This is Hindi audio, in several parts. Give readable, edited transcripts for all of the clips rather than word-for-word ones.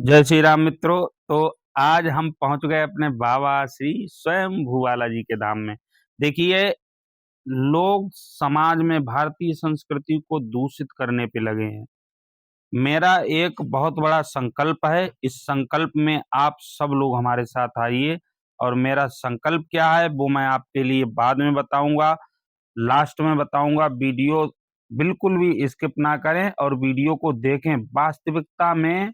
जय श्री राम मित्रों। तो आज हम पहुंच गए अपने बाबा श्री स्वयं भूवाला जी के धाम में। देखिए, लोग समाज में भारतीय संस्कृति को दूषित करने पे लगे हैं। मेरा एक बहुत बड़ा संकल्प है। इस संकल्प में आप सब लोग हमारे साथ आइए। और मेरा संकल्प क्या है वो मैं आपके लिए बाद में बताऊंगा, लास्ट में बताऊंगा। वीडियो बिल्कुल भी स्किप ना करें और वीडियो को देखें। वास्तविकता में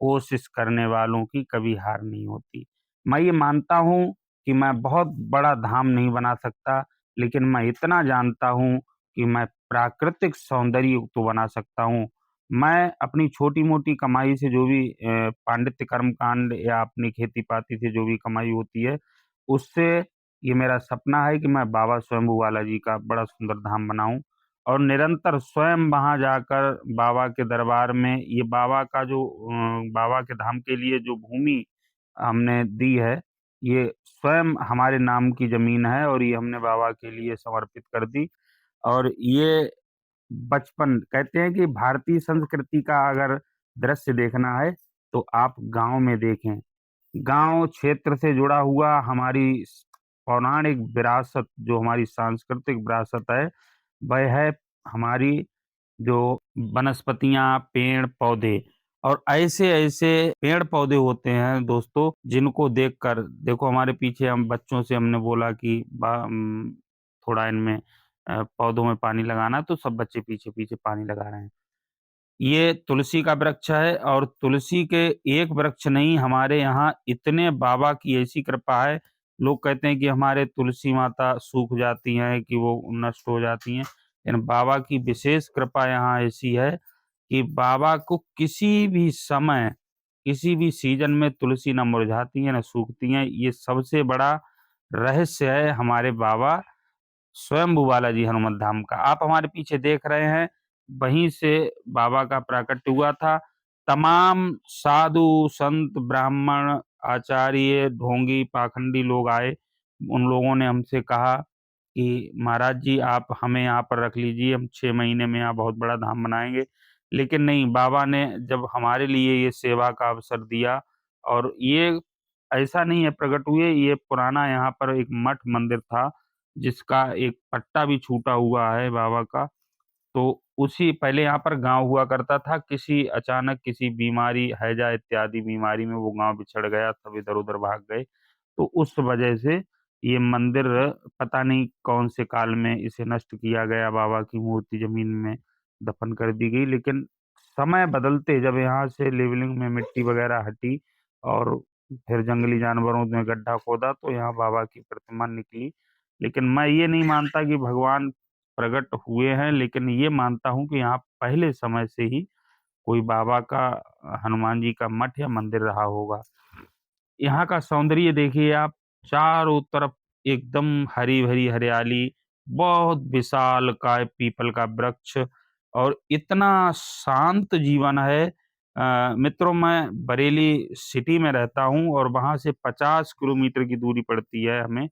कोशिश करने वालों की कभी हार नहीं होती। मैं ये मानता हूँ कि मैं बहुत बड़ा धाम नहीं बना सकता, लेकिन मैं इतना जानता हूँ कि मैं प्राकृतिक सौंदर्य तो बना सकता हूँ। मैं अपनी छोटी-मोटी कमाई से जो भी पांडित्य कर्मकांड या अपनी खेती-पाती से जो भी कमाई होती है, उससे ये मेरा सपना है कि मैं बाबा स्वयंभू वाला जी का बड़ा सुंदर धाम बनाऊँ और निरंतर स्वयं वहाँ जाकर बाबा के दरबार में ये बाबा का जो बाबा के धाम के लिए जो भूमि हमने दी है, ये स्वयं हमारे नाम की ज़मीन है और ये हमने बाबा के लिए समर्पित कर दी। और ये बचपन कहते हैं कि भारतीय संस्कृति का अगर दृश्य देखना है, तो आप गाँव में देखें। गाँव क्षेत्र से जुड़ा हुआ हमारी पौराणिक विरासत, जो हमारी सांस्कृतिक विरासत है, वह है हमारी जो वनस्पतियाँ, पेड़-पौधे। और ऐसे-ऐसे पेड़-पौधे होते हैं दोस्तों, जिनको देखकर देखो हमारे पीछे हम बच्चों से हमने बोला कि थोड़ा इनमें पौधों में पानी लगाना है, तो सब बच्चे पीछे-पीछे पानी लगा रहे हैं। ये तुलसी का वृक्ष है और तुलसी के एक वृक्ष नहीं, हमारे यहाँ इतने बाबा की ऐसी कृपा है। लोग कहते हैं कि हमारे तुलसी माता सूख जाती हैं, कि वो नष्ट हो जाती हैं। लेकिन बाबा की विशेष कृपा यहाँ ऐसी है कि बाबा को किसी भी समय, किसी भी सीज़न में तुलसी ना मुरझाती हैं, ना सूखती हैं। ये सबसे बड़ा रहस्य है हमारे बाबा स्वयंभू बालाजी हनुमत धाम का। आप हमारे पीछे देख रहे हैं, वहीं से बाबा का प्राकट्य हुआ था। तमाम साधु, संत, ब्राह्मण, आचार्य, ढोंगी, पाखंडी लोग आए। उन लोगों ने हमसे कहा कि महाराज जी आप हमें यहाँ पर रख लीजिए, हम 6 महीने में यहाँ बहुत बड़ा धाम बनाएँगे। लेकिन नहीं, बाबा ने जब हमारे लिए ये सेवा का अवसर दिया, और ये ऐसा नहीं है प्रकट हुए, ये पुराना यहाँ पर एक मठ मंदिर था, जिसका एक पट्टा भी छूटा हुआ है बाबा का। तो उसी पहले यहाँ पर गाँव हुआ करता था, किसी अचानक किसी बीमारी, हैजा इत्यादि बीमारी में वो गाँव बिछड़ गया, सब इधर-उधर भाग गए। तो उस वजह से ये मंदिर पता नहीं कौन से काल में इसे नष्ट किया गया, बाबा की मूर्ति ज़मीन में दफ़न कर दी गई। लेकिन समय बदलते जब यहाँ से लेवलिंग में मिट्टी वग़ैरह हटी और फिर जंगली जानवरों ने गड्ढा खोदा, तो यहाँ बाबा की प्रतिमा निकली। लेकिन मैं ये नहीं मानता कि भगवान प्रकट हुए हैं, लेकिन ये मानता हूँ कि यहाँ पहले समय से ही कोई बाबा का हनुमान जी का मठ या मंदिर रहा होगा। यहाँ का सौंदर्य देखिए आप, चारों तरफ एकदम हरी-भरी हरियाली, बहुत विशालकाय पीपल का वृक्ष और इतना शांत जीवन है। मित्रों, मैं बरेली सिटी में रहता हूँ और वहाँ से 50 किलोमीटर की दूरी पड़ती है हमें,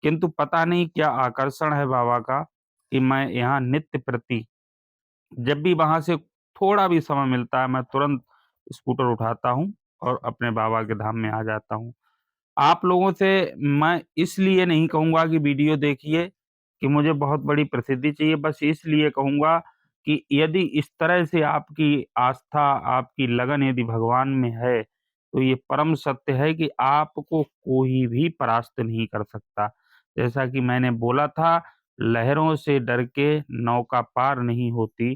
किंतु पता नहीं क्या आकर्षण है बाबा का कि मैं यहाँ नित्य प्रति जब भी वहाँ से थोड़ा भी समय मिलता है, मैं तुरंत स्कूटर उठाता हूँ और अपने बाबा के धाम में आ जाता हूँ। आप लोगों से मैं इसलिए नहीं कहूँगा कि वीडियो देखिए, कि मुझे बहुत बड़ी प्रसिद्धि चाहिए, बस इसलिए कहूँगा कि यदि इस तरह से आपकी आस्था, आपकी लगन यदि भगवान में है, तो ये परम सत्य है कि आपको कोई भी परास्त नहीं कर सकता। जैसा कि मैंने बोला था, लहरों से डर के नौका पार नहीं होती,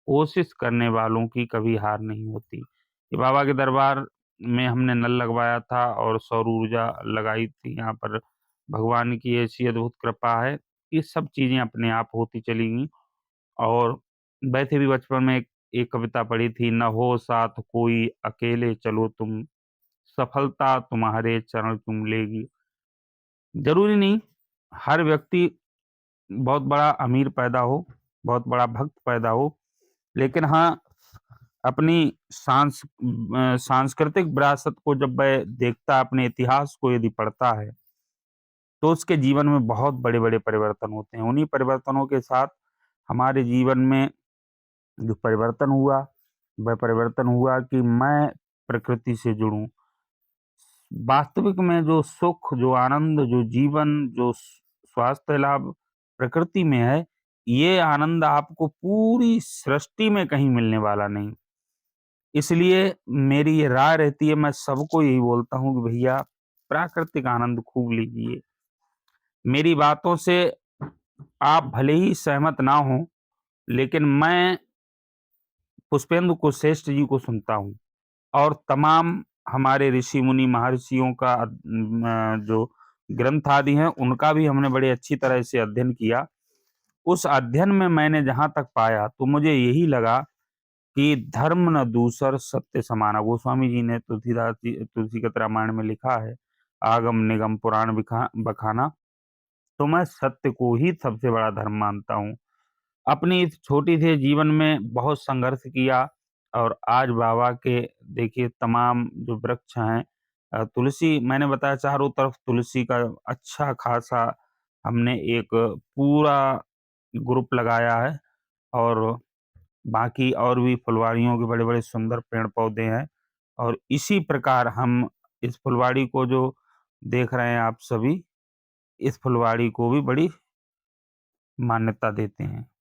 कोशिश करने वालों की कभी हार नहीं होती। ये बाबा के दरबार में हमने नल लगवाया था और सौर ऊर्जा लगाई थी यहाँ पर। भगवान की ऐसी अद्भुत कृपा है, ये सब चीज़ें अपने आप होती चली गईं। और वैसे भी बचपन में एक एक कविता पढ़ी थी, "न हो साथ कोई अकेले चलो तुम, सफलता तुम्हारे चरण चूम लेगी।" ज़रूरी नहीं, हर व्यक्ति बहुत बड़ा अमीर पैदा हो, बहुत बड़ा भक्त पैदा हो, लेकिन हाँ, अपनी सांस्कृतिक विरासत को जब वह देखता है, अपने इतिहास को यदि पढ़ता है, तो उसके जीवन में बहुत बड़े-बड़े परिवर्तन होते हैं। उन्हीं परिवर्तनों के साथ हमारे जीवन में जो परिवर्तन हुआ, वह परिवर्तन हुआ कि मैं प्रकृति से जुड़ूँ। वास्तविक में जो सुख, जो आनंद, जो जीवन, जो स्वास्थ्य लाभ प्रकृति में है, ये आनंद आपको पूरी सृष्टि में कहीं मिलने वाला नहीं। इसलिए मेरी ये राय रहती है, मैं सबको यही बोलता हूँ कि भैया प्राकृतिक आनंद खूब लीजिए। मेरी बातों से आप भले ही सहमत ना हों, लेकिन मैं पुष्पेंदु कुशेष्ट जी को सुनता हूँ और तमाम हमारे ऋषि-मुनि, महर्षियों का जो ग्रंथ आदि हैं, उनका भी हमने बड़े अच्छी तरह से अध्ययन किया। उस अध्ययन में मैंने जहाँ तक पाया, तो मुझे यही लगा कि धर्म न दूसर सत्य समाना। गोस्वामी जी ने तुलसीदास रामायण में लिखा है, आगम निगम पुराण बखाना। तो मैं सत्य को ही सबसे बड़ा धर्म मानता हूँ। अपनी इस छोटी सी जीवन में बहुत संघर्ष किया और आज बाबा के देखिए तमाम जो वृक्ष हैं, तुलसी मैंने बताया चारों तरफ तुलसी का अच्छा खासा हमने एक पूरा ग्रुप लगाया है और बाकी और भी फुलवारियों के बड़े-बड़े सुंदर पेड़-पौधे हैं और इसी प्रकार हम इस फुलवाड़ी को जो देख रहे हैं आप सभी, इस फुलवाड़ी को भी बड़ी मान्यता देते हैं।